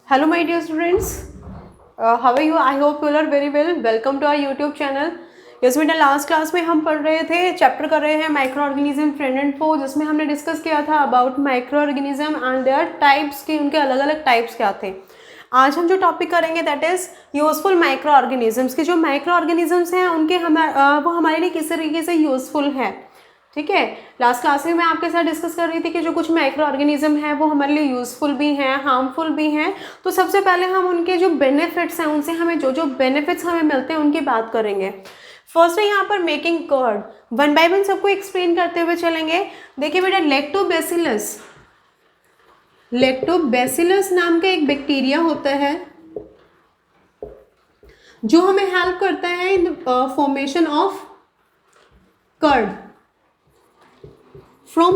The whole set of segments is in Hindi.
Hello my dear students, how are you? I hope you all are very well. Welcome to our YouTube channel. Yes बेटा, लास्ट क्लास में हम पढ़ रहे थे, चैप्टर कर रहे हैं माइक्रो ऑर्गेनिज्म फ्रेंड एंड फो, जिसमें हमने डिस्कस किया था about micro organism and there types की, उनके अलग अलग टाइप्स क्या थे। आज हम जो टॉपिक करेंगे that is useful micro organisms. के जो माइक्रो ऑर्गेनिजम्स हैं उनके वो हमारे लिए किस तरीके से यूजफुल है। ठीक है, लास्ट क्लास में मैं आपके साथ डिस्कस कर रही थी कि जो कुछ माइक्रो ऑर्गेनिज्म है वो हमारे लिए यूजफुल भी हैं, हार्मफुल भी हैं। तो सबसे पहले हम उनके जो बेनिफिट्स हैं, उनसे हमें जो जो बेनिफिट्स हमें मिलते हैं उनकी बात करेंगे। फर्स्ट है यहाँ पर making curd. One by one सबको एक्सप्लेन करते हुए चलेंगे। देखिए बेटा, लैक्टोबैसिलस नाम का एक बैक्टीरिया होता है जो हमें हेल्प करता है in formation of curd from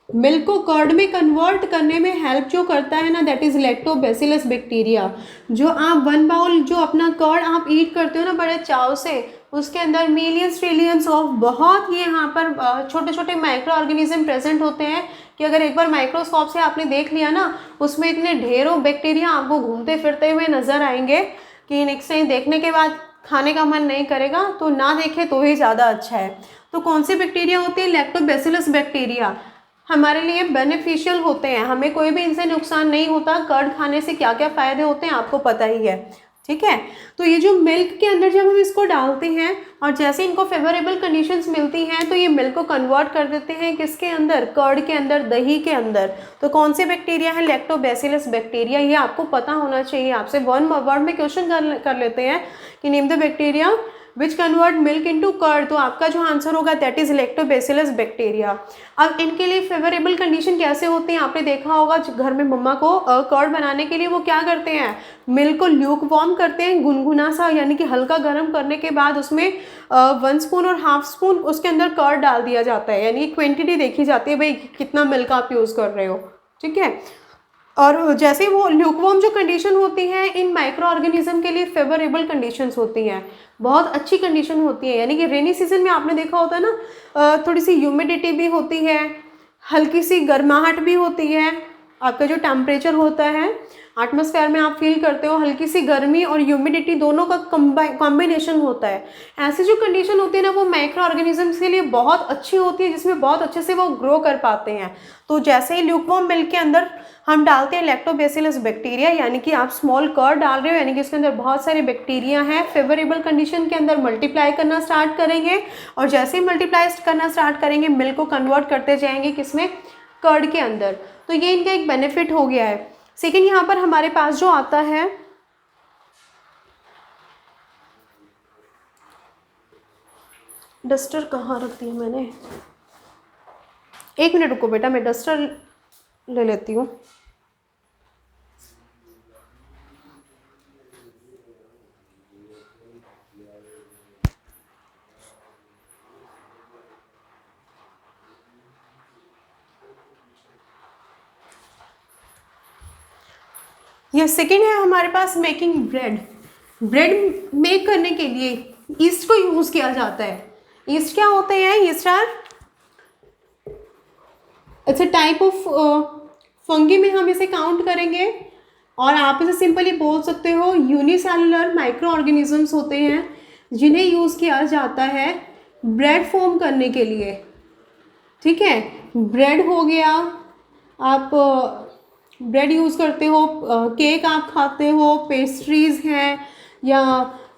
milk को कर्ड में कन्वर्ट करने में हेल्प जो करता है ना, दैट इज लैक्टोबैसिलस बैक्टीरिया। जो आप वन बाउल जो अपना कर्ड आप ईट करते हो ना बड़े चाव से, उसके अंदर मिलियंस ट्रिलियंस ऑफ बहुत ही यहाँ पर छोटे छोटे माइक्रो ऑर्गेनिज्म प्रेजेंट होते हैं कि अगर एक बार माइक्रोस्कोप से आपने देख लिया ना, उसमें इतने ढेरों बैक्टीरिया आपको घूमते फिरते हुए नजर आएंगे कि नेक्स्ट टाइम देखने के बाद खाने का मन नहीं करेगा। तो ना देखे तो ही ज़्यादा अच्छा है। तो कौन सी बैक्टीरिया होती है? लैक्टोबैसिलस बैक्टीरिया हमारे लिए बेनिफिशियल होते हैं, हमें कोई भी इनसे नुकसान नहीं होता। कर्ड खाने से क्या क्या फ़ायदे होते हैं आपको पता ही है। ठीक है, तो ये जो मिल्क के अंदर जब हम इसको डालते हैं और जैसे इनको फेवरेबल कंडीशंस मिलती हैं तो ये मिल्क को कन्वर्ट कर देते हैं किसके अंदर? कर्ड के अंदर, दही के अंदर। तो कौन से बैक्टीरिया है? Lactobacillus bacteria. ये आपको पता होना चाहिए। आपसे वन वर्ड में क्वेश्चन कर लेते हैं कि name the bacteria which convert milk into curd, तो आपका जो आंसर होगा दैट इज लैक्टोबैसिलस बैक्टीरिया। अब इनके लिए फेवरेबल कंडीशन कैसे होती हैं? आपने देखा होगा घर में मम्मा को कर्ड बनाने के लिए वो क्या करते हैं? मिल्क को ल्यूक वार्म करते हैं, गुनगुना सा, यानी कि हल्का गर्म करने के बाद उसमें 1 स्पून और हाफ स्पून उसके अंदर कर्ड डाल दिया जाता है, यानी क्वांटिटी देखी जाती है भाई कितना मिल्क आप यूज़ कर रहे हो। ठीक है, और जैसे ही वो ल्यूकवार्म जो कंडीशन होती है इन माइक्रो ऑर्गेनिज्म के लिए फेवरेबल कंडीशंस होती हैं, बहुत अच्छी कंडीशन होती है। यानी कि रेनी सीजन में आपने देखा होता है ना, थोड़ी सी ह्यूमिडिटी भी होती है, हल्की सी गर्माहट भी होती है। आपका जो टेम्परेचर होता है एटमॉस्फेयर में आप फील करते हो, हल्की सी गर्मी और ह्यूमिडिटी दोनों का कॉम्बिनेशन होता है। ऐसी जो कंडीशन होती है ना, वो माइक्रो ऑर्गेनिजम्स के लिए बहुत अच्छी होती है, जिसमें बहुत अच्छे से वो ग्रो कर पाते हैं। तो जैसे ही ल्यूकवार्म मिल्क के अंदर हम डालते हैं लैक्टोबैसिलस बैक्टीरिया, यानी कि आप स्मॉल कर्ड डाल रहे हो, यानी कि उसके अंदर बहुत सारे बैक्टीरिया हैं, फेवरेबल कंडीशन के अंदर मल्टीप्लाई करना स्टार्ट करेंगे। और जैसे ही मल्टीप्लाई करना स्टार्ट करेंगे मिल्क को कन्वर्ट करते जाएंगे किसमें? कर्ड के अंदर। तो ये इनका एक बेनिफिट हो गया है। सेकेंड यहाँ पर हमारे पास जो आता है, डस्टर कहाँ रख दी मैंने? एक मिनट रुको बेटा, मैं डस्टर ले लेती हूँ। ये सेकेंड है हमारे पास मेकिंग ब्रेड। ब्रेड मेक करने के लिए ईस्ट को यूज किया जाता है। ईस्ट क्या होते हैं? Yeast are its a type of fungi में हम इसे काउंट करेंगे, और आप इसे सिंपली बोल सकते हो यूनिसेलुलर माइक्रो ऑर्गेनिजम्स होते हैं जिन्हें यूज़ किया जाता है ब्रेड फॉर्म करने के लिए। ठीक है, ब्रेड हो गया, आप ब्रेड यूज़ करते हो, केक आप खाते हो, पेस्ट्रीज़ हैं, या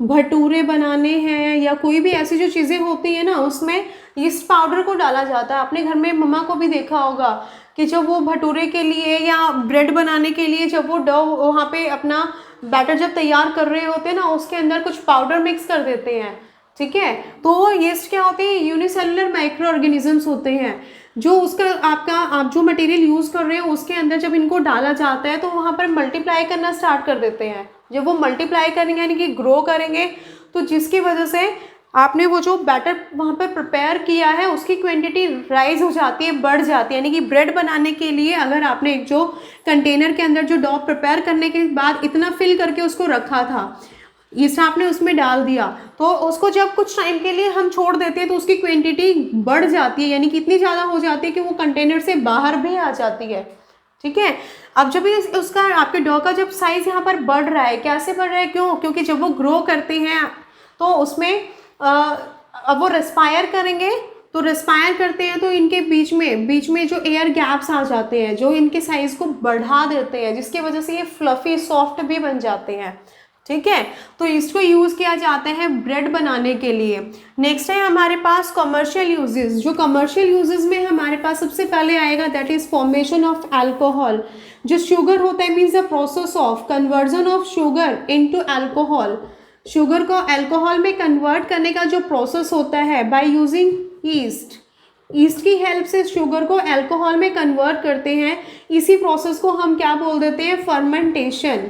भटूरे बनाने हैं, या कोई भी ऐसी जो चीज़ें होती हैं ना, उसमें ईस्ट पाउडर को डाला जाता है। आपने घर में मम्मा को भी देखा होगा कि जब वो भटूरे के लिए या ब्रेड बनाने के लिए जब वो डो वहाँ पे अपना बैटर जब तैयार कर रहे होते हैं ना, उसके अंदर कुछ पाउडर मिक्स कर देते हैं। ठीक है, तो यीस्ट क्या होते हैं? यूनिसेलुलर माइक्रो ऑर्गेनिजम्स होते हैं जो उसका आप जो मटेरियल यूज़ कर रहे हो उसके अंदर जब इनको डाला जाता है तो वहाँ पर मल्टीप्लाई करना स्टार्ट कर देते हैं। जब वो मल्टीप्लाई करेंगे यानी कि ग्रो करेंगे, तो जिसकी वजह से आपने वो जो बैटर वहाँ पर प्रिपेयर किया है उसकी क्वांटिटी राइज हो जाती है, बढ़ जाती है। यानी कि ब्रेड बनाने के लिए अगर आपने एक जो कंटेनर के अंदर जो डो प्रिपेयर करने के बाद इतना फिल करके उसको रखा था, ईस्ट आपने उसमें डाल दिया, तो उसको जब कुछ टाइम के लिए हम छोड़ देते हैं तो उसकी क्वांटिटी बढ़ जाती है, यानी कितनी ज़्यादा हो जाती है कि वो कंटेनर से बाहर भी आ जाती है। ठीक है, अब जब उसका आपके डॉ का जब साइज़ यहाँ पर बढ़ रहा है, कैसे बढ़ रहा है, क्यों, क्योंकि जब वो ग्रो करते हैं तो उसमें अब वो रेस्पायर करेंगे, तो रेस्पायर करते हैं तो इनके बीच में जो एयर गैप्स आ जाते हैं जो इनके साइज़ को बढ़ा देते हैं, जिसकी वजह से ये फ्लफ़ी सॉफ्ट भी बन जाते हैं। ठीक है, तो इसको यूज़ किया जाता है ब्रेड बनाने के लिए। नेक्स्ट है हमारे पास कमर्शियल यूजेस। जो कमर्शियल यूजेस में हमारे पास सबसे पहले आएगा that is formation of alcohol. जो शुगर होता है means the process of conversion of sugar into alcohol. Sugar को अल्कोहल में कन्वर्ट करने का जो प्रोसेस होता है बाय यूजिंग ईस्ट, ईस्ट की हेल्प से शुगर को अल्कोहल में कन्वर्ट करते हैं। इसी प्रोसेस को हम क्या बोल देते हैं, फर्मेंटेशन।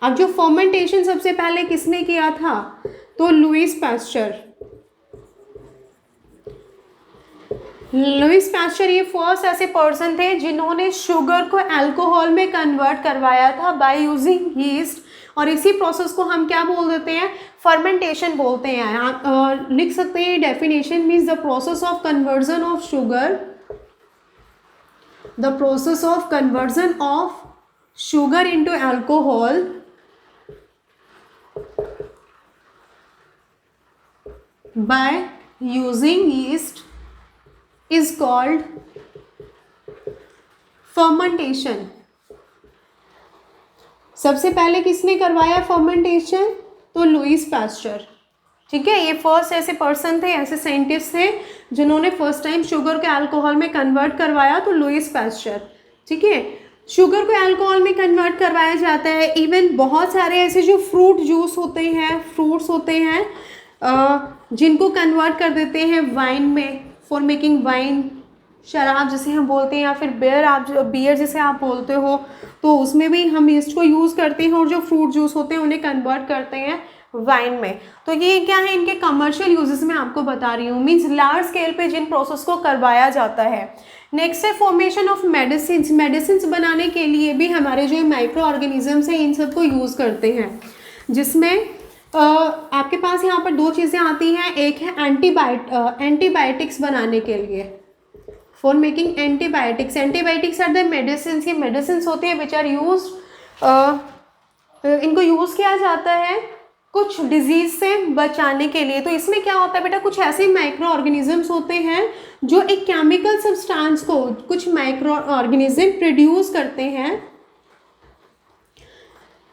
अब जो फर्मेंटेशन सबसे पहले किसने किया था, तो लुईस पास्चर। लुईस पास्चर ये फर्स्ट ऐसे पर्सन थे जिन्होंने शुगर को अल्कोहल में कन्वर्ट करवाया था बाय यूजिंग यीस्ट, और इसी प्रोसेस को हम क्या बोल देते हैं, फर्मेंटेशन बोलते हैं। आप लिख सकते हैं definition means the process of conversion of sugar, the process of conversion of sugar into alcohol by using yeast is called fermentation। सबसे पहले किसने करवाया फर्मेंटेशन, तो लुईस पास्चर। ठीक है, ये फर्स्ट ऐसे पर्सन थे, ऐसे साइंटिस्ट थे जिन्होंने फर्स्ट टाइम शुगर को अल्कोहल में कन्वर्ट करवाया, तो लुईस पास्चर। ठीक है, शुगर को अल्कोहल में कन्वर्ट करवाया जाता है। इवन बहुत सारे ऐसे जो फ्रूट जूस होते हैं, फ्रूट्स होते हैं जिनको कन्वर्ट कर देते हैं वाइन में, फॉर मेकिंग वाइन, शराब जिसे हम बोलते हैं, या फिर बियर जिसे आप बोलते हो, तो उसमें भी हम ईस्ट को यूज़ करते हैं। और जो फ्रूट जूस होते हैं उन्हें कन्वर्ट करते हैं वाइन में। तो ये क्या है, इनके कमर्शियल यूजेस में आपको बता रही हूँ, मीन्स लार्ज स्केल पे जिन प्रोसेस को करवाया जाता है। नेक्स्ट है फॉर्मेशन ऑफ मेडिसिन। मेडिसिन बनाने के लिए भी हमारे जो माइक्रो ऑर्गेनिजम्स हैं इन सबको यूज़ करते हैं, जिसमें आपके पास यहाँ पर दो चीज़ें आती हैं। एक है एंटीबायोटिक्स बनाने के लिए, for making antibiotics. Antibiotics are the medicine. ये मेडिसिन होती है विच आर यूज, इनको यूज़ किया जाता है कुछ डिजीज़ से बचाने के लिए। तो इसमें क्या होता है बेटा, कुछ ऐसे माइक्रो ऑर्गेनिजम्स होते हैं जो एक केमिकल सब्सटेंस को, कुछ माइक्रो ऑर्गेनिज्म प्रोड्यूस करते हैं,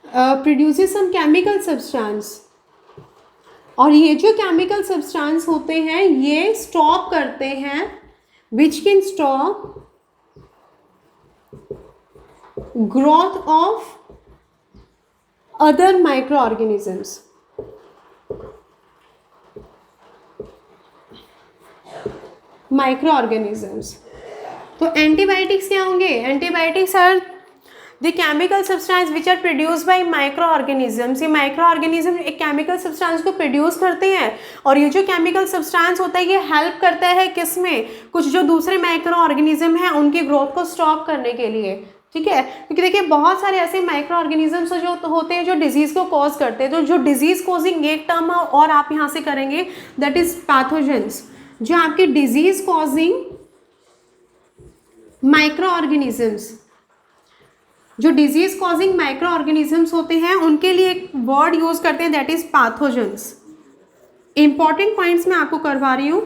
प्रोड्यूसेस सम केमिकल सब्सटेंस, और ये जो केमिकल सब्सटेंस होते हैं ये स्टॉप करते हैं, which can stop growth of other micro organisms. Micro organisms, तो एंटीबायोटिक्स क्या होंगे, antibiotics are the chemical substance which are produce by micro organisms. ये माइक्रो ऑर्गेनिज्म एक केमिकल सब्सटेंस को प्रोड्यूस करते हैं, और ये जो केमिकल सब्सटेंस होता है ये हेल्प करता है किस में, कुछ जो दूसरे माइक्रो ऑर्गेनिज्म हैं उनकी ग्रोथ को स्टॉप करने के लिए। ठीक है, क्योंकि देखिए बहुत सारे ऐसे माइक्रो ऑर्गेनिजम्स जो होते हैं जो डिजीज़ को कॉज करते हैं। तो जो डिजीज़ कॉजिंग एक टर्म और आप यहाँ से करेंगे दैट इज पैथोजेंस। जो आपके डिजीज़ कॉजिंग माइक्रो ऑर्गेनिजम्स, जो डिजीज़ कॉजिंग माइक्रो ऑर्गेनिजम्स होते हैं उनके लिए एक वर्ड यूज़ करते हैं that is pathogens. Important points मैं आपको करवा रही हूँ,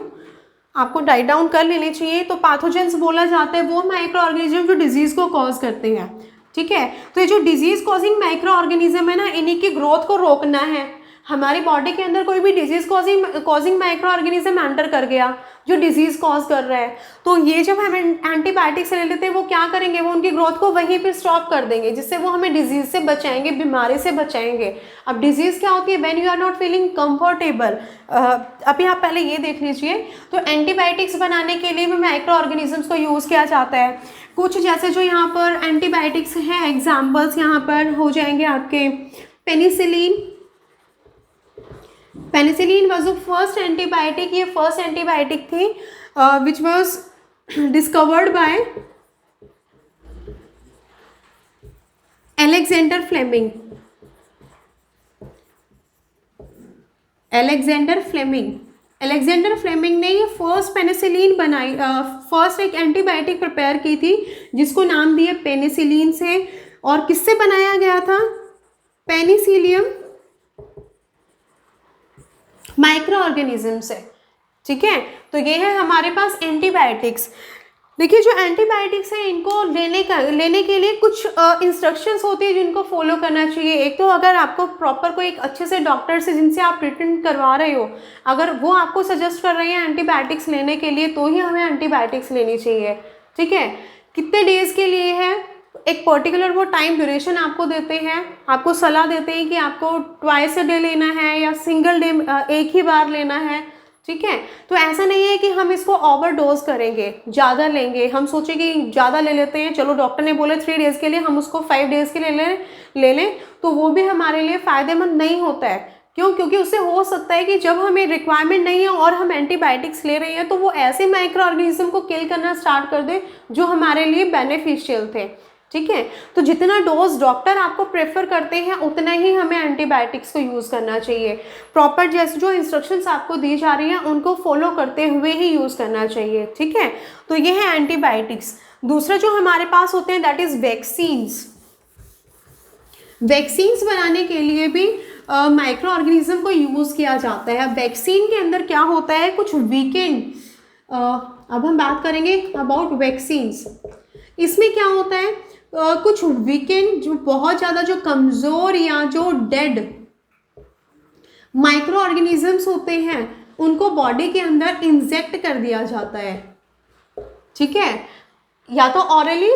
आपको राइट डाउन कर लेने चाहिए। तो पैथोजेंस बोला जाता है वो माइक्रो ऑर्गेनिज्म जो डिजीज़ को कॉज करते हैं। ठीक है, तो ये जो डिजीज़ कॉजिंग माइक्रो ऑर्गेनिज्म है ना, इन्हीं की ग्रोथ को रोकना है। हमारी बॉडी के अंदर कोई भी disease causing micro organism enter कर गया जो डिजीज़ कॉज कर रहा है, तो ये जब हम एंटीबायोटिक्स ले लेते हैं वो क्या करेंगे, वो उनकी ग्रोथ को वहीं पे स्टॉप कर देंगे, जिससे वो हमें डिजीज़ से बचाएंगे, बीमारी से बचाएंगे। अब डिजीज़ क्या होती है, when you are not feeling comfortable. अभी आप पहले ये देख लीजिए, तो एंटीबायोटिक्स बनाने के लिए भी माइक्रो ऑर्गेनिजम्स को यूज़ किया जाता है। कुछ जैसे जो यहाँ पर एंटीबायोटिक्स हैं, एग्जाम्पल्स यहाँ पर हो जाएंगे आपके penicillin. Penicillin was the first antibiotic, ये फर्स्ट एंटीबायोटिक थी which was discovered by Alexander Fleming. Alexander Fleming. Alexander Fleming ने ये फर्स्ट पेनिसिलिन बनाई, फर्स्ट एक एंटीबायोटिक प्रिपेयर की थी जिसको नाम दिए पेनिसिलिन से। और किससे बनाया गया था? पेनिसिलियम माइक्रो ऑर्गेनिज्म से। ठीक है, तो ये है हमारे पास एंटीबायोटिक्स। देखिए जो एंटीबायोटिक्स है इनको लेने के लिए कुछ इंस्ट्रक्शंस होती है जिनको फॉलो करना चाहिए। एक तो अगर आपको प्रॉपर कोई एक अच्छे से डॉक्टर से जिनसे आप ट्रीटमेंट करवा रहे हो, अगर वो आपको सजेस्ट कर रहे हैं एंटीबायोटिक्स लेने के लिए, तो ही हमें एंटीबायोटिक्स लेनी चाहिए। ठीक है, कितने डेज के लिए है, एक पर्टिकुलर वो टाइम ड्यूरेशन आपको देते हैं, आपको सलाह देते हैं कि आपको ट्वाइस अ डे लेना है या सिंगल डे एक ही बार लेना है। ठीक है, तो ऐसा नहीं है कि हम इसको ओवरडोज करेंगे, ज़्यादा लेंगे, हम सोचे कि ज़्यादा ले लेते हैं, चलो डॉक्टर ने बोले 3 डेज़ के लिए, हम उसको 5 डेज़ के लिए ले लें, तो वो भी हमारे लिए फ़ायदेमंद नहीं होता है। क्यों? क्योंकि उससे हो सकता है कि जब हमें रिक्वायरमेंट नहीं है और हम एंटीबायोटिक्स ले रहे हैं तो वो ऐसे माइक्रो ऑर्गेनिज्म को किल करना स्टार्ट कर दे जो हमारे लिए बेनिफिशियल थे। ठीक है, तो जितना डोज डॉक्टर आपको प्रेफर करते हैं उतना ही हमें एंटीबायोटिक्स को यूज़ करना चाहिए। प्रॉपर जैसे जो इंस्ट्रक्शंस आपको दी जा रही हैं उनको फॉलो करते हुए ही यूज़ करना चाहिए। ठीक है, तो ये है एंटीबायोटिक्स। दूसरा जो हमारे पास होते हैं दैट इज़ वैक्सीन्स। वैक्सीन्स बनाने के लिए भी माइक्रो ऑर्गेनिज्म को यूज़ किया जाता है। वैक्सीन के अंदर क्या होता है, कुछ वीकेंड, अब हम बात करेंगे अबाउट वैक्सीन्स। इसमें क्या होता है, कुछ वीकेंड जो बहुत ज़्यादा जो कमज़ोर या जो डेड माइक्रो ऑर्गेनिजम्स होते हैं उनको बॉडी के अंदर इंजेक्ट कर दिया जाता है। ठीक है, या तो ऑरली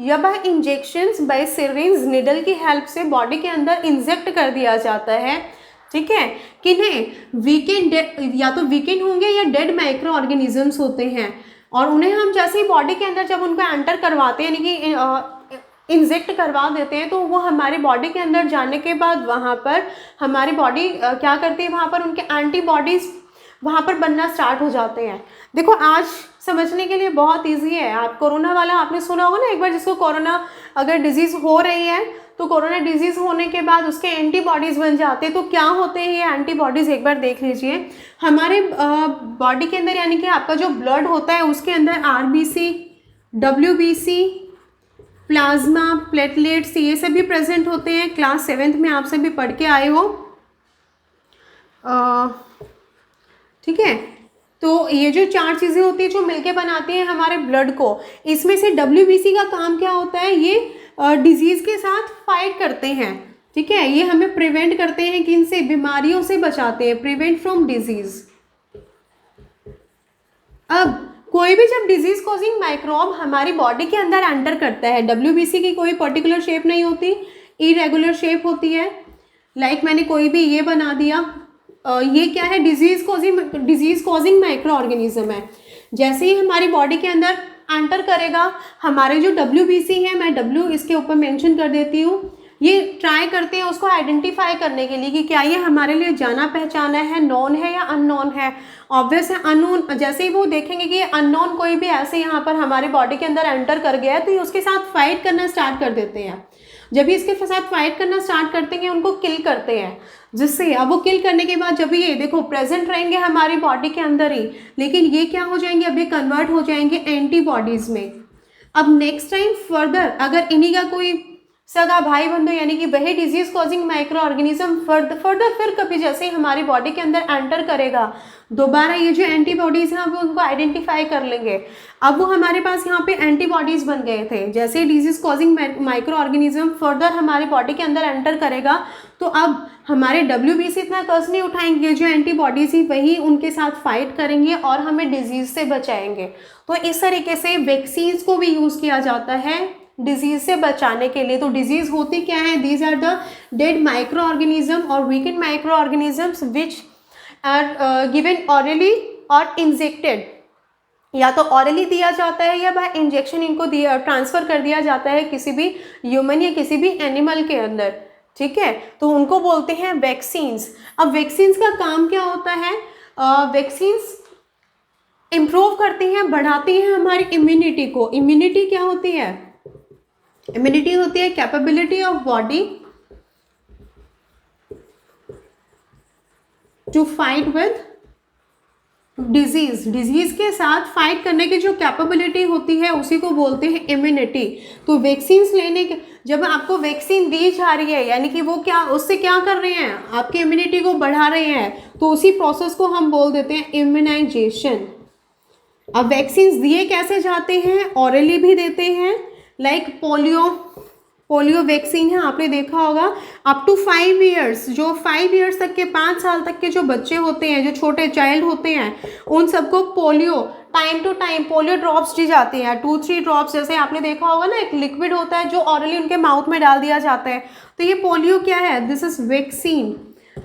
या by injections, by syringe, needle की हेल्प से बॉडी के अंदर इंजेक्ट कर दिया जाता है। ठीक है, किन्हें? वीकेंड, या तो वीकेंड होंगे या डेड माइक्रो ऑर्गेनिजम्स होते हैं, और उन्हें हम जैसे ही बॉडी के अंदर जब उनको एंटर करवाते हैं, यानी कि इंजेक्ट करवा देते हैं, तो वो हमारी बॉडी के अंदर जाने के बाद वहाँ पर हमारी बॉडी क्या करती है, वहाँ पर उनके एंटीबॉडीज़ वहाँ पर बनना स्टार्ट हो जाते हैं। देखो आज समझने के लिए बहुत इजी है। आप कोरोना वाला आपने सुना होगा ना एक बार, जिसको कोरोना अगर डिजीज़ हो रही है तो कोरोना डिजीज़ होने के बाद उसके एंटीबॉडीज़ बन जाते हैं। तो क्या होते हैं ये एंटीबॉडीज़, एक बार देख लीजिए। हमारे बॉडी के अंदर यानी कि आपका जो ब्लड होता है उसके अंदर आरबीसी, डब्ल्यूबीसी, प्लाज्मा, प्लेटलेट्स, ये सभी प्रेजेंट होते हैं। क्लास 7th में आप सभी पढ़ के आए हो। ठीक है, तो ये जो 4 चीज़ें होती हैं जो मिलके बनाती हैं हमारे ब्लड को। इसमें से डब्ल्यूबीसी का काम क्या होता है, ये डिजीज़ के साथ फाइट करते हैं। ठीक है, ये हमें प्रिवेंट करते हैं कि इनसे बीमारियों से बचाते हैं, प्रिवेंट फ्रॉम डिजीज़। अब कोई भी जब डिजीज कॉजिंग माइक्रोब हमारी बॉडी के अंदर एंटर करता है, डब्ल्यूबीसी की कोई पर्टिकुलर शेप नहीं होती, इरेगुलर शेप होती है। लाइक मैंने कोई भी ये बना दिया, ये क्या है, डिजीज कॉजिंग माइक्रो ऑर्गेनिज्म है। जैसे ही हमारी बॉडी के अंदर एंटर करेगा, हमारे जो डब्ल्यूबीसी है, मैं डब्ल्यू इसके ऊपर मेंशन कर देती हूँ, ये ट्राई करते हैं उसको आइडेंटिफाई करने के लिए कि क्या ये हमारे लिए जाना पहचाना है, नॉन है या अननोन है। ऑब्वियस है अननोन। जैसे ही वो देखेंगे कि ये अननोन कोई भी ऐसे यहाँ पर हमारे बॉडी के अंदर एंटर कर गया है, तो ये उसके साथ फाइट करना स्टार्ट कर देते हैं। जब भी इसके साथ फाइट करना स्टार्ट करते हैं, उनको किल करते हैं। जिससे अब वो किल करने के बाद जब ये देखो प्रेजेंट रहेंगे हमारी बॉडी के अंदर ही, लेकिन ये क्या हो जाएंगे, अब ये कन्वर्ट हो जाएंगे एंटीबॉडीज़ में। अब नेक्स्ट टाइम फर्दर अगर इन्हीं का कोई सगा भाई बंधु यानी कि वही disease causing micro organism further फिर कभी जैसे ही हमारी बॉडी के अंदर एंटर करेगा, दोबारा ये जो एंटीबॉडीज़ हैं वो उनको आइडेंटिफाई कर लेंगे। अब वो हमारे पास यहाँ पे एंटीबॉडीज़ बन गए थे। जैसे ही disease causing micro organism further हमारी बॉडी के अंदर एंटर करेगा, तो अब हमारे डब्ल्यूबीसी इतना कर्ज नहीं उठाएंगे, जो एंटीबॉडीज़ ही वही उनके साथ फाइट करेंगे और हमें डिजीज़ से बचाएंगे। तो इस तरीके से वैक्सीन्स को भी यूज़ किया जाता है डिजीज़ से बचाने के लिए। तो डिजीज़ होती क्या है, these are the dead micro organism और weakened micro organisms which are given orally और इंजेक्टेड। या तो ऑरली दिया जाता है या बाय इंजेक्शन इनको दिया ट्रांसफ़र कर दिया जाता है किसी भी ह्यूमन या किसी भी एनिमल के अंदर। ठीक है, तो उनको बोलते हैं वैक्सीन्स। अब वैक्सीन्स का काम क्या होता है, वैक्सीन्स इम्प्रूव करती हैं, बढ़ाती हैं हमारी इम्यूनिटी को। इम्यूनिटी क्या होती है, इम्यूनिटी होती है capability of body to fight with disease के साथ फाइट करने की जो कैपेबिलिटी होती है उसी को बोलते हैं इम्यूनिटी। तो वैक्सीन लेने के, जब आपको वैक्सीन दी जा रही है यानी कि वो क्या, उससे क्या कर रहे हैं, आपकी इम्यूनिटी को बढ़ा रहे हैं, तो उसी प्रोसेस को हम बोल देते हैं इम्यूनाइजेशन। अब वैक्सीन दिए कैसे जाते हैं, ऑरली भी देते हैं, लाइक पोलियो वैक्सीन है, आपने देखा होगा। अप टू 5 ईयर्स, जो 5 ईयर्स तक के, 5 साल तक के जो बच्चे होते हैं, जो छोटे चाइल्ड होते हैं, उन सबको polio time to time polio drops दी जाती हैं, 2-3 ड्रॉप्स, जैसे आपने देखा होगा ना, एक लिक्विड होता है जो ऑरली उनके माउथ में डाल दिया जाता है। तो ये पोलियो क्या है, दिस इज वैक्सीन,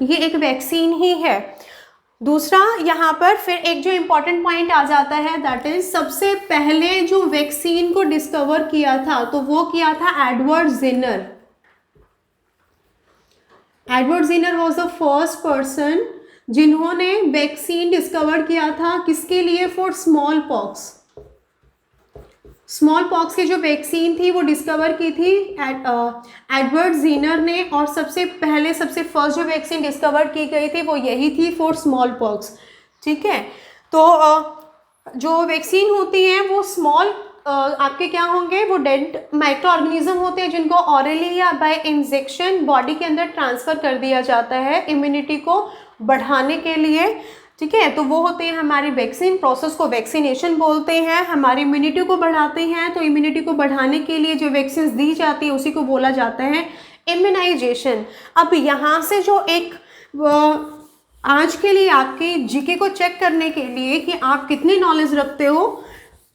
ये एक वैक्सीन ही है। दूसरा यहाँ पर फिर एक जो इम्पॉर्टेंट पॉइंट आ जाता है, दैट इज सबसे पहले जो वैक्सीन को डिस्कवर किया था, तो वो किया था Edward Jenner. Edward Jenner was the first person जिन्होंने वैक्सीन डिस्कवर किया था, किसके लिए, for small pox. Small pox की जो वैक्सीन थी वो डिस्कवर की थी एडवर्ड जेनर ने, और सबसे फर्स्ट जो वैक्सीन डिस्कवर की गई थी वो यही थी फॉर स्मॉल पॉक्स। ठीक है, तो जो वैक्सीन होती हैं वो स्मॉल आपके क्या होंगे, वो डेड माइक्रो ऑर्गेनिज्म होते हैं जिनको ऑरली या बाय इंजेक्शन बॉडी के अंदर ट्रांसफ़र कर दिया जाता है इम्यूनिटी को बढ़ाने के लिए। ठीक है, तो वो होते हैं हमारी वैक्सीन, प्रोसेस को वैक्सीनेशन बोलते हैं, हमारी इम्यूनिटी को बढ़ाते हैं। तो इम्यूनिटी को बढ़ाने के लिए जो वैक्सीन दी जाती है उसी को बोला जाता है इम्यूनाइजेशन। अब यहाँ से जो एक आज के लिए आपके जीके को चेक करने के लिए कि आप कितनी नॉलेज रखते हो,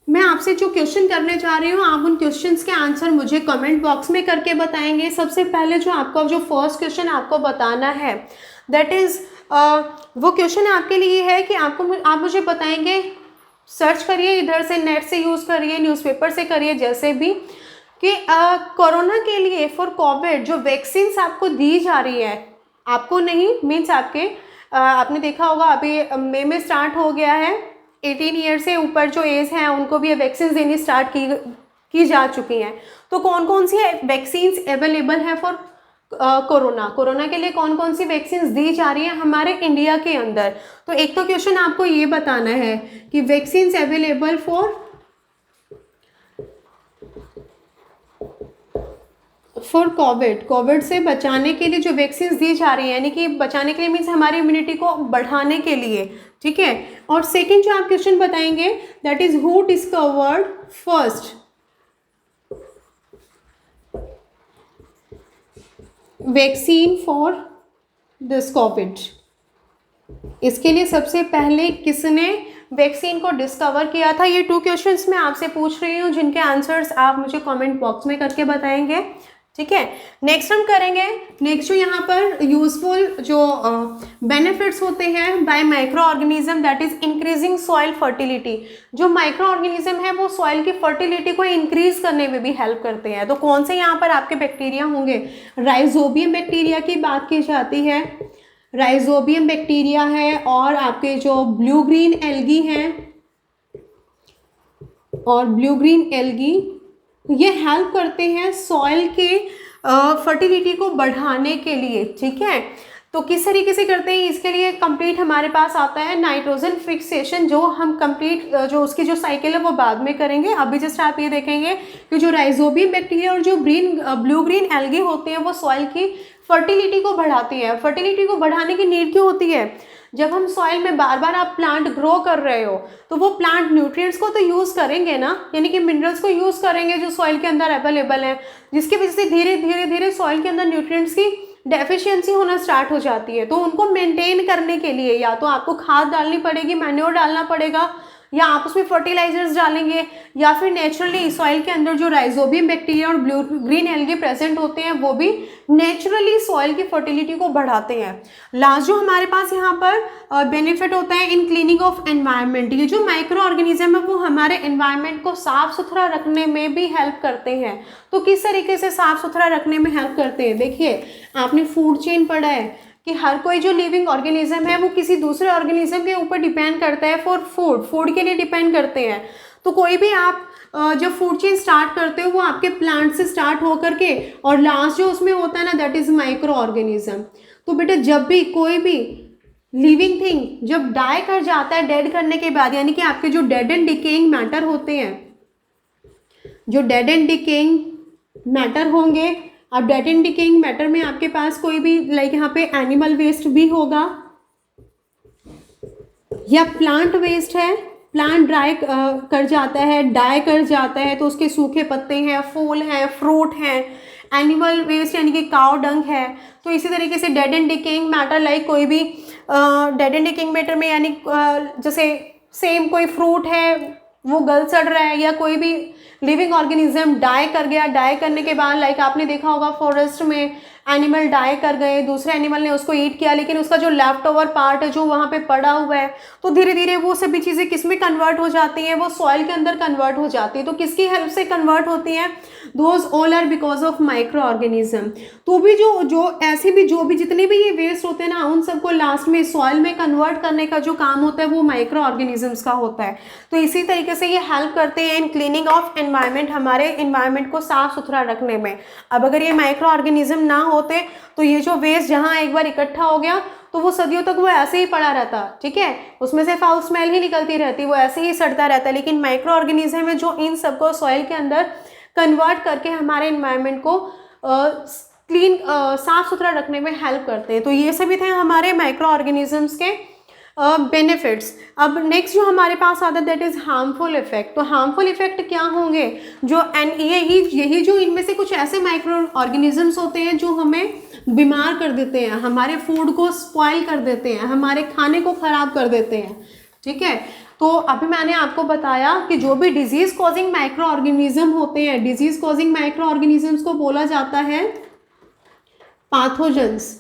मैं आपसे जो क्वेश्चन करने जा रही हूँ, आप उन क्वेश्चंस के आंसर मुझे कमेंट बॉक्स में करके बताएंगे। सबसे पहले जो आपका जो फर्स्ट क्वेश्चन आपको बताना है, दैट इज़ वो क्वेश्चन आपके लिए है कि आप मुझे बताएंगे, सर्च करिए, इधर से नेट से यूज़ करिए, न्यूज़पेपर से करिए, जैसे भी, कि कोरोना के लिए फॉर कोविड जो वैक्सीन्स आपको दी जा रही है, आपको नहीं मीन्स आपके आपने देखा होगा अभी मई में स्टार्ट हो गया है, 18 ईयर से ऊपर जो एज है उनको भी वैक्सीन देनी स्टार्ट की जा चुकी हैं। तो कौन कौन सी वैक्सीन्स अवेलेबल है फॉर कोरोना के लिए, कौन कौन सी वैक्सीन दी जा रही है हमारे इंडिया के अंदर। तो एक तो क्वेश्चन आपको ये बताना है कि वैक्सीन अवेलेबल फॉर कोविड से बचाने के लिए जो वैक्सीन दी जा रही है, यानी कि बचाने के लिए मीन्स हमारी इम्यूनिटी को बढ़ाने के लिए। ठीक है, और सेकेंड जो आप क्वेश्चन बताएंगे, that is who discovered first vaccine for this Covid. इसके लिए सबसे पहले किसने वैक्सीन को डिस्कवर किया था। ये 2 क्वेश्चंस मैं आपसे पूछ रही हूँ जिनके आंसर्स आप मुझे कमेंट बॉक्स में करके बताएंगे। ठीक है, नेक्स्ट हम करेंगे, नेक्स्ट जो यहाँ पर यूजफुल जो बेनिफिट्स होते हैं bye micro organism, that is increasing soil fertility. जो माइक्रो ऑर्गेनिज्म है वो सॉइल की फर्टिलिटी को इंक्रीज करने में भी हेल्प करते हैं। तो कौन से यहाँ पर आपके बैक्टीरिया होंगे, राइजोबियम बैक्टीरिया की बात की जाती है, राइजोबियम बैक्टीरिया है, और आपके जो ब्लू ग्रीन एल्गी हैं, और ब्लू ग्रीन एल्गी ये हेल्प करते हैं सॉइल के फर्टिलिटी को बढ़ाने के लिए। ठीक है, तो किस तरीके से करते हैं, इसके लिए कंप्लीट हमारे पास आता है नाइट्रोजन फिक्सेशन, जो हम कंप्लीट जो उसकी जो साइकिल है वो बाद में करेंगे। अभी जस्ट आप ये देखेंगे कि जो राइजोबियम बैक्टीरिया और जो ब्लू ग्रीन एल्गी होती है वो सॉइल की फर्टिलिटी को बढ़ाती है। फर्टिलिटी को बढ़ाने की नीड क्यों होती है, जब हम सॉइल में बार बार आप प्लांट ग्रो कर रहे हो तो वो प्लांट न्यूट्रिएंट्स को तो यूज़ करेंगे ना, यानी कि मिनरल्स को यूज़ करेंगे जो सॉइल के अंदर अवेलेबल है, जिसकी वजह से धीरे धीरे सॉइल के अंदर न्यूट्रिएंट्स की डेफिशिएंसी होना स्टार्ट हो जाती है। तो उनको मेंटेन करने के लिए या तो आपको खाद डालनी पड़ेगी, मैन्योर डालना पड़ेगा, या आप उसमें फर्टिलाइजर्स डालेंगे, या फिर नेचुरली सॉइल के अंदर जो राइजोबियम बैक्टीरिया और ब्लू ग्रीन एल्गी प्रेजेंट होते हैं वो भी नेचुरली सॉइल की फर्टिलिटी को बढ़ाते हैं। लास्ट जो हमारे पास यहाँ पर बेनिफिट होता है इन क्लीनिंग ऑफ एनवायरनमेंट, ये जो माइक्रो ऑर्गेनिज्म है वो हमारे एनवायरनमेंट को साफ सुथरा रखने में भी हेल्प करते हैं। तो किस तरीके से साफ सुथरा रखने में हेल्प करते हैं, देखिए आपने फूड चेन पढ़ा है कि हर कोई जो लिविंग ऑर्गेनिज्म है वो किसी दूसरे ऑर्गेनिज्म के ऊपर डिपेंड करता है फॉर फूड के लिए डिपेंड करते हैं। तो कोई भी आप जब फूड चेन स्टार्ट करते हो वो आपके प्लांट से स्टार्ट होकर के, और लास्ट जो उसमें होता है ना दैट इज माइक्रो ऑर्गेनिज्म। तो बेटा जब भी कोई भी लिविंग थिंग जब डाई कर जाता है डेड करने के बाद, यानी कि आपके जो डेड एंड डिकेइंग मैटर होते हैं, जो डेड एंड डिकेइंग मैटर होंगे, अब डेड एंड डिकेइंग मैटर में आपके पास कोई भी लाइक यहाँ पे एनिमल वेस्ट भी होगा या प्लांट वेस्ट है, प्लांट ड्राई कर जाता है, डाई कर जाता है तो उसके सूखे पत्ते हैं, फूल हैं, फ्रूट हैं, एनिमल वेस्ट यानी कि काव डंग है। तो इसी तरीके से dead and decaying matter like कोई भी डेड एंड डिकेइंग मैटर में यानी जैसे सेम कोई फ्रूट है वो गल सड़ रहा है, या कोई भी लिविंग ऑर्गेनिज्म डाई कर गया, डाई करने के बाद लाइक आपने देखा होगा फॉरेस्ट में एनिमल डाई कर गए, दूसरे एनिमल ने उसको ईट किया, लेकिन उसका जो लेफ्ट ओवर पार्ट है जो वहाँ पे पड़ा हुआ है, तो धीरे धीरे वो सभी चीज़ें किस में कन्वर्ट हो जाती हैं, वो सॉइल के अंदर कन्वर्ट हो जाती है। तो किसकी हेल्प से कन्वर्ट होती हैं? Those all are because of micro organism. तो भी जो ऐसे भी जो भी जितने भी ये वेस्ट होते हैं ना, उन सबको लास्ट में सॉइल में कन्वर्ट करने का जो काम होता है वो माइक्रो ऑर्गेनिजम्स का होता है। तो इसी तरीके से ये हेल्प करते हैं इन क्लीनिंग ऑफ एनवायरनमेंट, हमारे एनवायरनमेंट को साफ सुथरा रखने में। अब अगर ये माइक्रो ऑर्गेनिज्म ना होते तो ये जो वेस्ट जहाँ एक बार इकट्ठा हो गया तो वो सदियों तक वो ऐसे ही पड़ा रहता, ठीक है, उसमें से फाउल स्मेल ही निकलती रहती, वो ऐसे ही सड़ता रहता। लेकिन माइक्रो ऑर्गेनिज्म है जो इन सबको सॉइल के अंदर कन्वर्ट करके हमारे एनवायरनमेंट को क्लीन साफ सुथरा रखने में हेल्प करते हैं। तो ये सभी थे हमारे माइक्रो ऑर्गेनिजम्स के बेनिफिट्स। अब नेक्स्ट जो हमारे पास आता है दैट इज हार्मफुल इफेक्ट। तो हार्मफुल इफेक्ट क्या होंगे? जो यही जो इनमें से कुछ ऐसे माइक्रो ऑर्गेनिजम्स होते हैं जो हमें बीमार कर देते हैं, हमारे फूड को स्पॉइल कर देते हैं, हमारे खाने को खराब कर देते हैं, ठीक है। तो अभी मैंने आपको बताया कि जो भी डिजीज कॉजिंग माइक्रो ऑर्गेनिज्म होते हैं, डिजीज कॉजिंग माइक्रो ऑर्गेनिजम्स को बोला जाता है pathogens.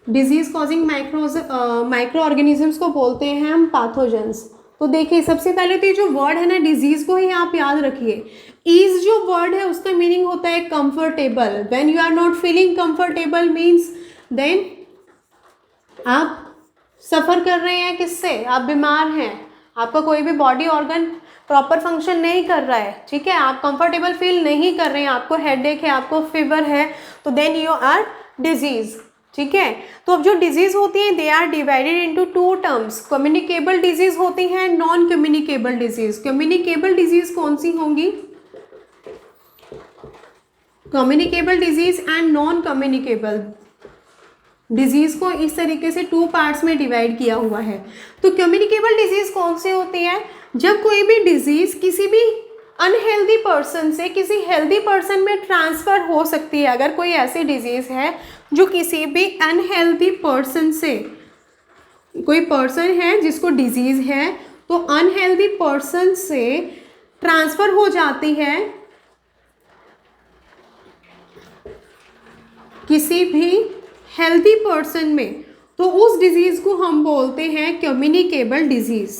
Disease causing micro organisms को बोलते हैं हम पैथोजेंस। तो देखिए सबसे पहले तो ये जो वर्ड है ना डिजीज को ही आप याद रखिए। ईज जो वर्ड है उसका मीनिंग होता है comfortable. When you are not feeling comfortable means then आप सफ़र कर रहे हैं किससे? आप बीमार हैं, आपका कोई भी बॉडी ऑर्गन प्रॉपर फंक्शन नहीं कर रहा है, ठीक है, आप कंफर्टेबल फील नहीं कर रहे हैं, आपको हेडेक है, आपको फीवर है, तो देन यू आर डिजीज, ठीक है। तो अब जो डिजीज होती हैं they are divided into two terms. Communicable disease होती हैं, non communicable disease. Communicable disease कौन सी होंगी? Communicable disease and non communicable disease को इस तरीके से टू पार्ट्स में डिवाइड किया हुआ है। तो कम्युनिकेबल डिजीज कौन सी होती है? जब कोई भी डिजीज किसी भी अनहेल्दी पर्सन से किसी हेल्दी पर्सन में ट्रांसफ़र हो सकती है। अगर कोई ऐसी डिजीज है जो किसी भी अनहेल्दी पर्सन से, कोई पर्सन है जिसको डिजीज है तो अनहेल्दी पर्सन से ट्रांसफ़र हो जाती है किसी भी हेल्दी पर्सन में, तो उस डिजीज़ को हम बोलते हैं कम्युनिकेबल डिजीज़।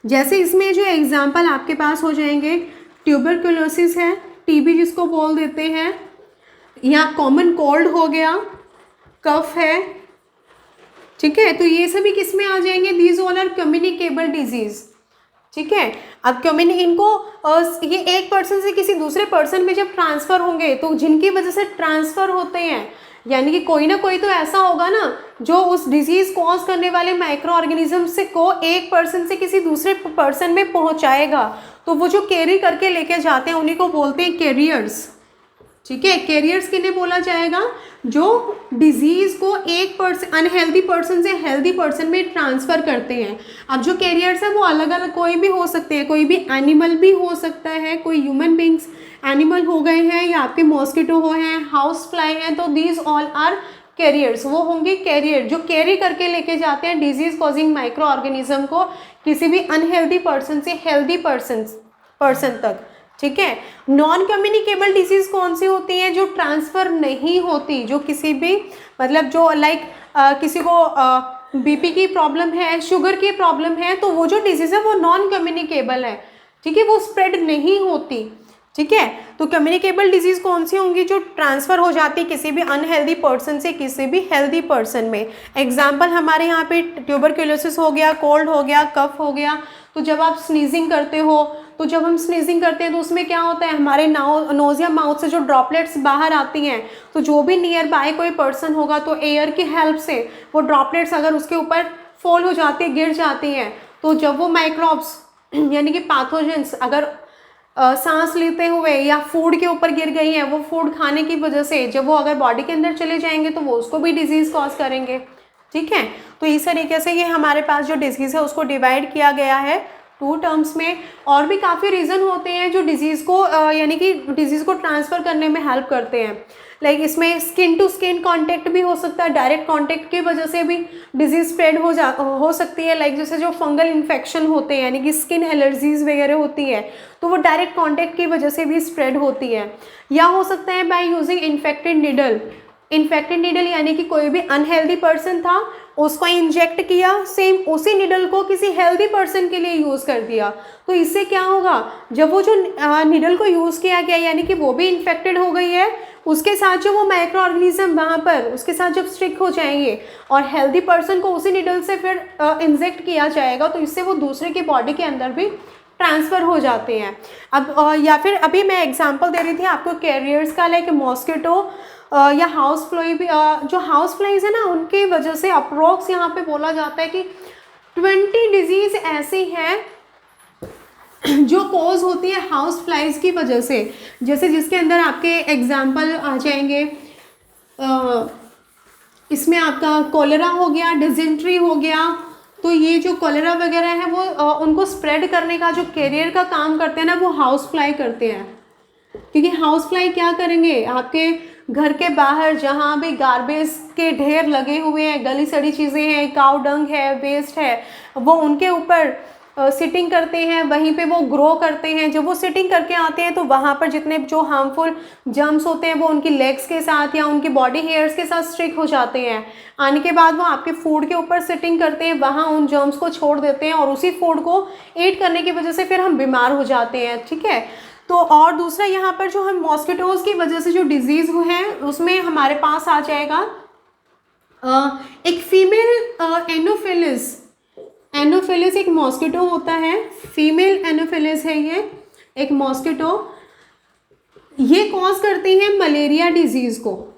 जैसे इसमें जो एग्जाम्पल आपके पास हो जाएंगे, ट्यूबरकुलोसिस है, टीबी जिसको बोल देते हैं, या कॉमन कोल्ड हो गया, कफ है, ठीक है। तो ये सभी किस में आ जाएंगे? These all are communicable disease, ठीक है। अब ये एक पर्सन से किसी दूसरे पर्सन में जब ट्रांसफ़र होंगे तो जिनकी वजह से ट्रांसफ़र होते हैं, यानी कि कोई ना कोई तो ऐसा होगा ना जो उस डिजीज़ कॉज करने वाले माइक्रो ऑर्गेनिज्म से को एक पर्सन से किसी दूसरे पर्सन में पहुंचाएगा। तो वो जो कैरी करके लेके जाते हैं उन्हीं को बोलते हैं कैरियर्स, ठीक है। कैरियर्स किन्हें बोला जाएगा? जो डिजीज़ को एक पर्सन अनहेल्दी पर्सन से हेल्दी पर्सन में ट्रांसफ़र करते हैं। अब जो कैरियर्स है वो अलग अलग कोई भी हो सकते हैं, कोई भी एनिमल भी हो सकता है, कोई ह्यूमन बींग्स एनिमल हो गए हैं, या आपके मॉस्किटो हो हैं, हाउस फ्लाई हैं, तो दीज ऑल आर कैरियर्स। वो होंगे कैरियर जो कैरी करके लेके जाते हैं डिजीज कॉजिंग माइक्रो ऑर्गेनिज्म को किसी भी अनहेल्दी पर्सन से हेल्दी पर्सन तक, ठीक है। नॉन कम्युनिकेबल डिजीज कौन सी होती हैं? जो ट्रांसफ़र नहीं होती, जो किसी भी मतलब जो लाइक किसी को बीपी की प्रॉब्लम है, शुगर की प्रॉब्लम है, तो वो जो डिजीज़ है वो नॉन कम्युनिकेबल है, ठीक है, वो स्प्रेड नहीं होती, ठीक है। तो कम्युनिकेबल डिजीज़ कौन सी होंगी? जो ट्रांसफ़र हो जाती किसी भी अनहेल्दी पर्सन से किसी भी हेल्दी पर्सन में। एग्जाम्पल हमारे यहाँ पे ट्यूबरकुलोसिस हो गया, कोल्ड हो गया, कफ हो गया। तो जब आप स्नीजिंग करते हो तो जब हम स्नीजिंग करते हैं तो उसमें क्या होता है, हमारे नोज या माउथ से जो ड्रॉपलेट्स बाहर आती हैं, तो जो भी नियर बाय कोई पर्सन होगा तो एयर की हेल्प से वो ड्रॉपलेट्स अगर उसके ऊपर फॉल हो जाती है, गिर जाती हैं, तो जब वो माइक्रोब्स यानी कि पैथोजेंस अगर सांस लेते हुए या फूड के ऊपर गिर गई है, वो फूड खाने की वजह से जब वो अगर बॉडी के अंदर चले जाएंगे तो वो उसको भी डिजीज़ कॉज करेंगे। ठीक है, तो इस तरीके से ये हमारे पास जो डिजीज़ है उसको डिवाइड किया गया है 2 टर्म्स में। और भी काफ़ी रीज़न होते हैं जो डिजीज़ को यानी कि डिजीज़ को ट्रांसफ़र करने में हेल्प करते हैं। लाइक इसमें स्किन टू स्किन कांटेक्ट भी हो सकता है, डायरेक्ट कांटेक्ट की वजह से भी डिजीज़ स्प्रेड हो सकती है। लाइक जैसे जो फंगल इन्फेक्शन होते हैं यानी कि स्किन एलर्जीज़ वगैरह होती है, तो वो डायरेक्ट कांटेक्ट की वजह से भी स्प्रेड होती है। या हो सकता है बाय यूजिंग इन्फेक्टेड नीडल यानी कि कोई भी अनहेल्दी पर्सन था, उसको इंजेक्ट किया, सेम उसी नीडल को किसी हेल्दी पर्सन के लिए यूज़ कर दिया, तो इससे क्या होगा, जब वो जो नीडल को यूज़ किया गया यानी कि वो भी इन्फेक्टेड हो गई है, उसके साथ जो वो माइक्रो ऑर्गेनिज्म वहाँ पर उसके साथ जब स्टिक हो जाएंगे और हेल्दी पर्सन को उसी नीडल से फिर इंजेक्ट किया जाएगा, तो इससे वो दूसरे की बॉडी के अंदर भी ट्रांसफ़र हो जाते हैं। अब या फिर अभी मैं एग्जांपल दे रही थी आपको कैरियर्स का, लाइक मॉस्किटो या हाउस फ्लाई भी, जो हाउस फ्लाइज है ना, उनकी वजह से अप्रोक्स यहाँ पे बोला जाता है कि 20 डिजीज़ ऐसी हैं जो कॉज होती है हाउस फ्लाइज की वजह से। जैसे जिसके अंदर आपके एग्जाम्पल आ जाएंगे, इसमें आपका कॉलेरा हो गया, डिजेंट्री हो गया। तो ये जो कॉलेरा वगैरह है वो उनको स्प्रेड करने का जो कैरियर का काम करते हैं ना, वो हाउस फ्लाई करते हैं। क्योंकि हाउस फ्लाई क्या करेंगे, आपके घर के बाहर जहाँ भी गार्बेज के ढेर लगे हुए हैं, गली सड़ी चीज़ें हैं, काऊ डंग है, वेस्ट है, वो उनके ऊपर सिटिंग करते हैं, वहीं पे वो ग्रो करते हैं। जब वो सिटिंग करके आते हैं तो वहाँ पर जितने जो हार्मफुल जर्म्स होते हैं वो उनकी लेग्स के साथ या उनकी बॉडी हेयर्स के साथ स्टिक हो जाते हैं। आने के बाद वो आपके फूड के ऊपर सिटिंग करते हैं, वहाँ उन जर्म्स को छोड़ देते हैं और उसी फूड को ईट करने की वजह से फिर हम बीमार हो जाते हैं। ठीक है, तो और दूसरा यहाँ पर जो हम मॉस्किटोज़ की वजह से जो डिजीज़ है उसमें हमारे पास आ जाएगा एक फीमेल एनोफिलिस एक मॉस्किटो होता है, फीमेल एनोफिलिस है ये एक मॉस्किटो। ये कॉज करते हैं मलेरिया डिजीज़ को।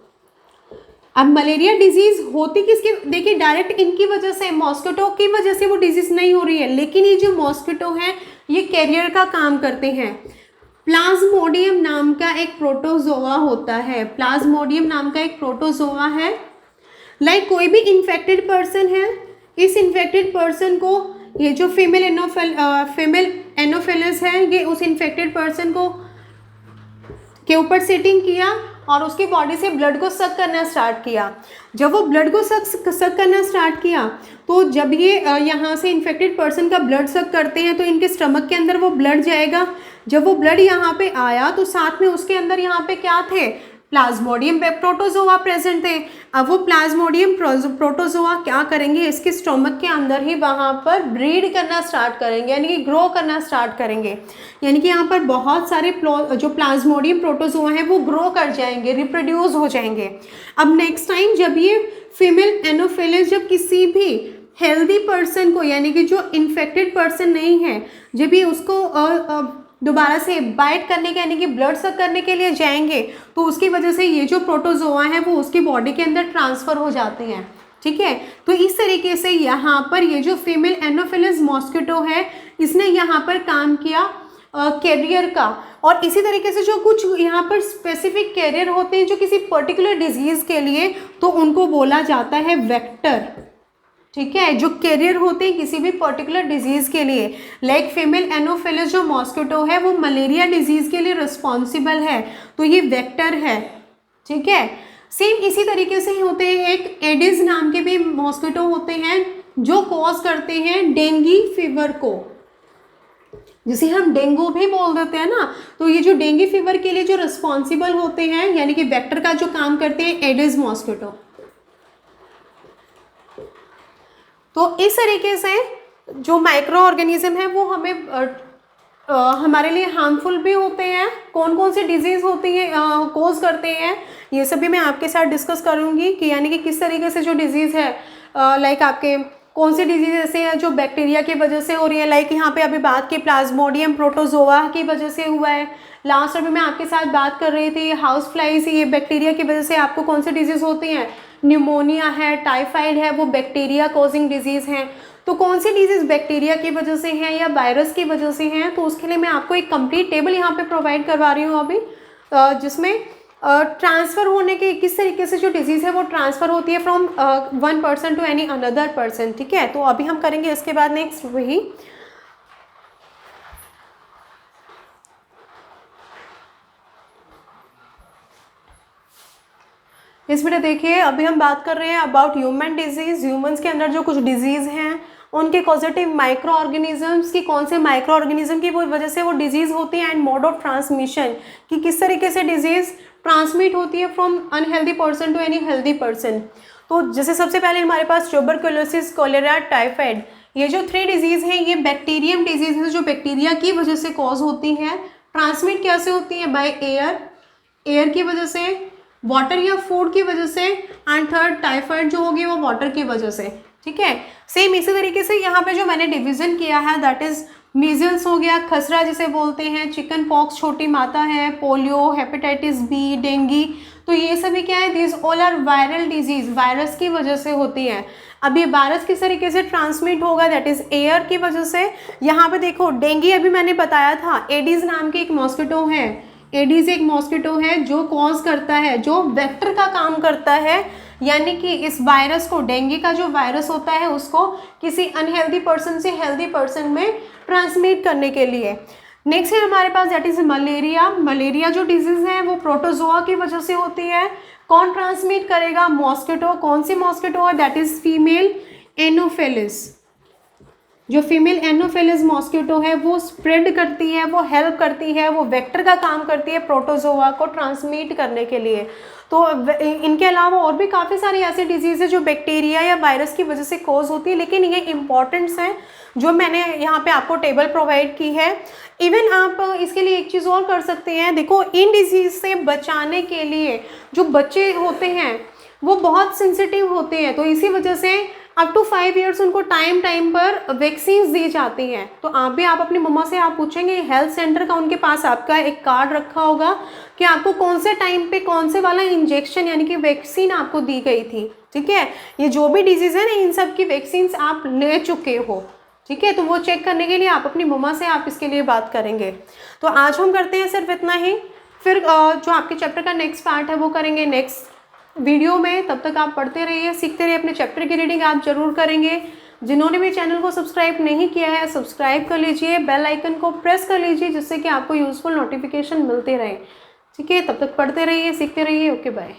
अब मलेरिया डिजीज़ होती किसकी, देखिए डायरेक्ट इनकी वजह से, मॉस्किटो की वजह से वो डिजीज़ नहीं हो रही है, लेकिन ये जो मॉस्किटो है ये कैरियर का काम करते हैं। प्लाज्मोडियम नाम का एक प्रोटोजोआ होता है, प्लाज्मोडियम नाम का एक प्रोटोजोआ है। लाइक कोई भी इन्फेक्टेड पर्सन है, इस इन्फेक्टेड पर्सन को ये जो फीमेल एनोफिलिस है, ये उस इन्फेक्टेड पर्सन को के ऊपर सिटिंग किया और उसकी बॉडी से ब्लड को सक करना स्टार्ट किया। जब वो ब्लड को सक करना स्टार्ट किया, तो जब ये यहाँ से इन्फेक्टेड पर्सन का ब्लड सक करते हैं तो इनके स्टमक के अंदर वो ब्लड जाएगा। जब वो ब्लड यहाँ पे आया तो साथ में उसके अंदर यहाँ पे क्या थे, प्लाज्मोडियम प्रोटोजोआ प्रेजेंट थे। अब वो प्लाज्मोडियम प्रोटोजोआ क्या करेंगे, इसके स्टोमक के अंदर ही वहाँ पर ब्रीड करना स्टार्ट करेंगे, यानी कि ग्रो करना स्टार्ट करेंगे। यानी कि यहाँ पर बहुत सारे जो प्लाज्मोडियम प्रोटोजोआ हैं वो ग्रो कर जाएंगे, रिप्रोड्यूस हो जाएंगे। अब नेक्स्ट टाइम जब ये फीमेल एनोफिलिस जब किसी भी हेल्दी पर्सन को, यानी कि जो इन्फेक्टेड पर्सन नहीं है, जब ये उसको दोबारा से बाइट करने के यानी कि ब्लड सक करने के लिए जाएंगे, तो उसकी वजह से ये जो प्रोटोजोआ है वो उसकी बॉडी के अंदर ट्रांसफ़र हो जाते हैं। ठीक है, तो इस तरीके से यहाँ पर ये जो फीमेल एनोफिलिस मॉस्किटो है, इसने यहाँ पर काम किया कैरियर का। और इसी तरीके से जो कुछ यहाँ पर स्पेसिफिक कैरियर होते हैं जो किसी पर्टिकुलर डिजीज़ के लिए, तो उनको बोला जाता है वेक्टर। ठीक है, जो कैरियर होते हैं किसी भी पर्टिकुलर डिजीज़ के लिए, लाइक फीमेल एनोफिलिस जो मॉस्किटो है वो मलेरिया डिजीज़ के लिए रिस्पॉन्सिबल है, तो ये वेक्टर है। ठीक है, सेम इसी तरीके से ही होते हैं, एक एडिस नाम के भी मॉस्किटो होते हैं जो कॉज करते हैं डेंगी फीवर को, जिसे हम डेंगू भी बोल देते हैं ना। तो ये जो डेंगी फीवर के लिए जो रिस्पॉन्सिबल होते हैं यानी कि वेक्टर का जो काम करते हैं एडिस मॉस्किटो। तो इस तरीके से जो माइक्रो ऑर्गेनिज्म है वो हमें हमारे लिए हार्मफुल भी होते हैं। कौन कौन सी डिजीज़ होती है कोज करते हैं, ये सभी मैं आपके साथ डिस्कस करूंगी कि यानी कि किस तरीके से जो डिजीज़ है लाइक आपके कौन सी डिजीज ऐसे हैं जो बैक्टीरिया की वजह से हो रही है, लाइक यहाँ पे अभी बात की प्लाज्मोडियम प्रोटोजोआ की वजह से हुआ है। लास्ट अभी मैं आपके साथ बात कर रही थी हाउस फ्लाइज, ये बैक्टीरिया की वजह से आपको कौन सी डिजीज होती हैं, न्यूमोनिया है, टाइफाइड है, वो बैक्टीरिया कॉजिंग डिजीज हैं। तो कौन सी डिजीज बैक्टीरिया की वजह से है या वायरस की वजह से हैं, तो उसके लिए मैं आपको एक कंप्लीट टेबल यहाँ पे प्रोवाइड करवा रही हूँ अभी, जिसमें ट्रांसफ़र होने के किस तरीके से जो डिजीज़ है वो ट्रांसफ़र होती है from one person to any another person. ठीक है, तो अभी हम करेंगे इसके बाद नेक्स्ट वही। इस बेटा देखिए, अभी हम बात कर रहे हैं अबाउट ह्यूमन डिजीज़। ह्यूमंस के अंदर जो कुछ डिजीज़ हैं उनके पॉजिटिव माइक्रो ऑर्गेनिजम्स की, कौन से माइक्रो ऑर्गेनिज्म की वो वजह से वो डिजीज़ होती है, एंड मोड ऑफ ट्रांसमिशन कि किस तरीके से डिजीज़ ट्रांसमिट होती है from unhealthy person to any healthy person. तो जैसे सबसे पहले हमारे पास ट्यूबरकुलोसिस, कॉलेरा, टाइफाइड, ये जो 3 डिजीज़ हैं ये बैक्टीरियम डिजीज़ है जो बैक्टीरिया की वजह से कॉज होती हैं। ट्रांसमिट कैसे होती है? बाय एयर, एयर की वजह से, वाटर या फूड की वजह से, एंड थर्ड टाइफाइड जो होगी वो वाटर की वजह से। ठीक है, सेम इसी तरीके से यहाँ पे जो मैंने डिवीजन किया है दैट इज मीजल्स हो गया, खसरा जिसे बोलते हैं, चिकन पॉक्स छोटी माता है, पोलियो, हेपेटाइटिस बी, डेंगू, तो ये सभी क्या है, this all are viral disease, virus की वजह से होती है। अब ये वायरस किस तरीके से ट्रांसमिट होगा, दैट इज एयर की वजह से। यहाँ पे देखो डेंगू अभी मैंने बताया था, एडिस नाम की एक मॉस्किटो है, एडिस एक मॉस्किटो है जो कॉज करता है, जो वेक्टर का काम करता है, यानी कि इस वायरस को, डेंगू का जो वायरस होता है उसको किसी अनहेल्दी पर्सन से हेल्दी पर्सन में ट्रांसमिट करने के लिए। नेक्स्ट है हमारे पास दैट इज मलेरिया। मलेरिया जो डिजीज है वो प्रोटोजोआ की वजह से होती है। कौन ट्रांसमिट करेगा? मॉस्किटो। कौन सी मॉस्किटो है? That is female Anopheles. जो फीमेल एनोफिलिस मॉस्किटो है वो स्प्रेड करती है, वो हेल्प करती है, वो वेक्टर का काम करती है प्रोटोजोआ को ट्रांसमिट करने के लिए। तो इनके अलावा और भी काफ़ी सारी ऐसी डिजीज़ है जो बैक्टीरिया या वायरस की वजह से कॉज होती है, लेकिन ये इंपॉर्टेंट्स हैं जो मैंने यहाँ पे आपको टेबल प्रोवाइड की है। इवन आप इसके लिए एक चीज़ और कर सकते हैं, देखो इन डिजीज़ से बचाने के लिए जो बच्चे होते हैं वो बहुत सेंसिटिव होते हैं, तो इसी वजह से अप टू 5 ईयर्स उनको टाइम पर वैक्सीन दी जाती हैं। तो आप अपनी मम्मा से आप पूछेंगे, हेल्थ सेंटर का उनके पास आपका एक कार्ड रखा होगा कि आपको कौन से टाइम पे कौन से वाला इंजेक्शन यानी कि वैक्सीन आपको दी गई थी। ठीक है, ये जो भी डिजीज़ है ना इन सब की वैक्सीन आप ले चुके हो। ठीक है, तो वो चेक करने के लिए आप अपनी मम्मा से आप इसके लिए बात करेंगे। तो आज हम करते हैं सिर्फ इतना ही, फिर जो आपके चैप्टर का नेक्स्ट पार्ट है वो करेंगे नेक्स्ट वीडियो में। तब तक आप पढ़ते रहिए, सीखते रहिए, अपने चैप्टर की रीडिंग आप जरूर करेंगे। जिन्होंने भी चैनल को सब्सक्राइब नहीं किया है सब्सक्राइब कर लीजिए, बेल आइकन को प्रेस कर लीजिए जिससे कि आपको यूजफुल नोटिफिकेशन मिलते रहे। ठीक है, तब तक पढ़ते रहिए, सीखते रहिए। Okay bye.